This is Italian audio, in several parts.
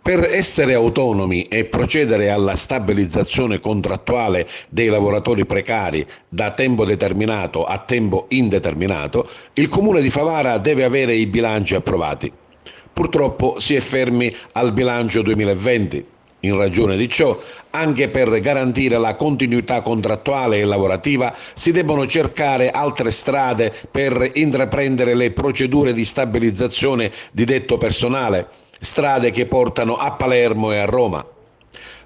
Per essere autonomi e procedere alla stabilizzazione contrattuale dei lavoratori precari da tempo determinato a tempo indeterminato, il Comune di Favara deve avere i bilanci approvati. Purtroppo si è fermi al bilancio 2020. In ragione di ciò, anche per garantire la continuità contrattuale e lavorativa, si debbono cercare altre strade per intraprendere le procedure di stabilizzazione di detto personale, strade che portano a Palermo e a Roma.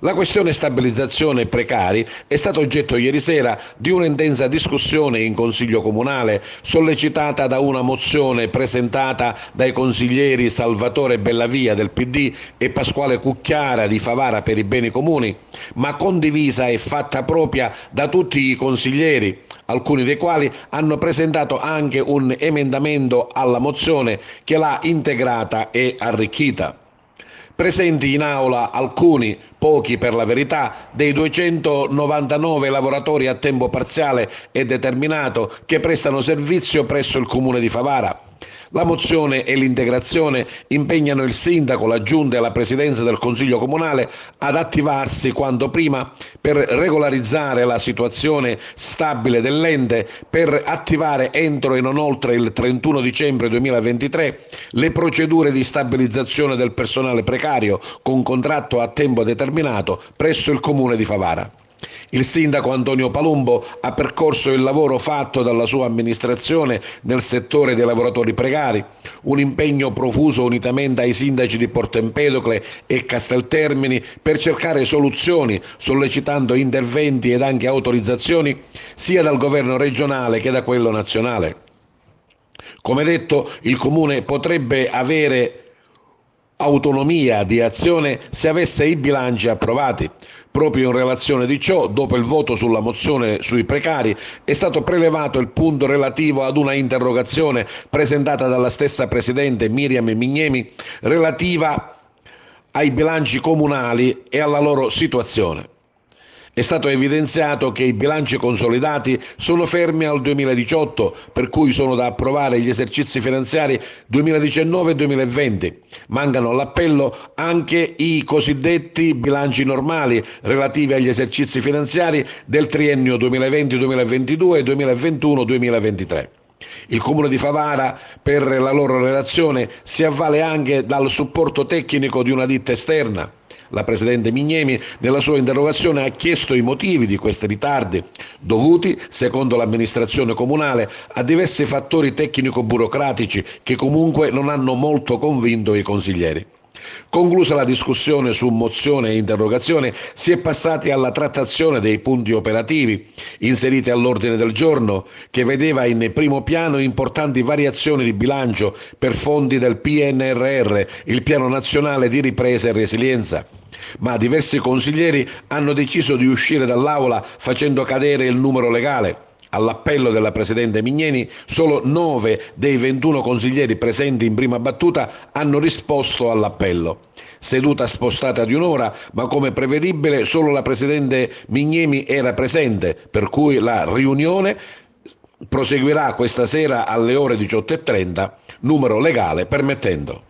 La questione stabilizzazione precari è stata oggetto ieri sera di un'intensa discussione in Consiglio Comunale, sollecitata da una mozione presentata dai consiglieri Salvatore Bellavia del PD e Pasquale Cucchiara di Favara per i Beni Comuni, ma condivisa e fatta propria da tutti i consiglieri, alcuni dei quali hanno presentato anche un emendamento alla mozione che l'ha integrata e arricchita. Presenti in aula alcuni, pochi per la verità, dei 299 lavoratori a tempo parziale e determinato che prestano servizio presso il Comune di Favara. La mozione e l'integrazione impegnano il sindaco, la giunta e la presidenza del Consiglio Comunale ad attivarsi quanto prima per regolarizzare la situazione stabile dell'ente, per attivare entro e non oltre il 31 dicembre 2023 le procedure di stabilizzazione del personale precario con contratto a tempo determinato presso il Comune di Favara. Il sindaco Antonio Palumbo ha percorso il lavoro fatto dalla sua amministrazione nel settore dei lavoratori precari, un impegno profuso unitamente ai sindaci di Porto Empedocle e Casteltermini per cercare soluzioni, sollecitando interventi ed anche autorizzazioni sia dal governo regionale che da quello nazionale. Come detto, il Comune potrebbe avere autonomia di azione se avesse i bilanci approvati. Proprio in relazione di ciò, dopo il voto sulla mozione sui precari, è stato prelevato il punto relativo ad una interrogazione presentata dalla stessa Presidente Miriam Mignemi relativa ai bilanci comunali e alla loro situazione. È stato evidenziato che i bilanci consolidati sono fermi al 2018, per cui sono da approvare gli esercizi finanziari 2019 e 2020. Mancano all'appello anche i cosiddetti bilanci normali relativi agli esercizi finanziari del triennio 2020-2022 e 2021-2023. Il Comune di Favara, per la loro relazione, si avvale anche dal supporto tecnico di una ditta esterna. La Presidente Mignemi nella sua interrogazione ha chiesto i motivi di questi ritardi, dovuti, secondo l'amministrazione comunale, a diversi fattori tecnico-burocratici che comunque non hanno molto convinto i consiglieri. Conclusa la discussione su mozione e interrogazione, si è passati alla trattazione dei punti operativi inseriti all'ordine del giorno, che vedeva in primo piano importanti variazioni di bilancio per fondi del PNRR, il Piano Nazionale di Ripresa e Resilienza. Ma diversi consiglieri hanno deciso di uscire dall'aula facendo cadere il numero legale. All'appello della Presidente Mignemi, solo 9 dei 21 consiglieri presenti in prima battuta hanno risposto all'appello. Seduta spostata di un'ora, ma come prevedibile solo la Presidente Mignemi era presente, per cui la riunione proseguirà questa sera alle ore 18:30, numero legale permettendo.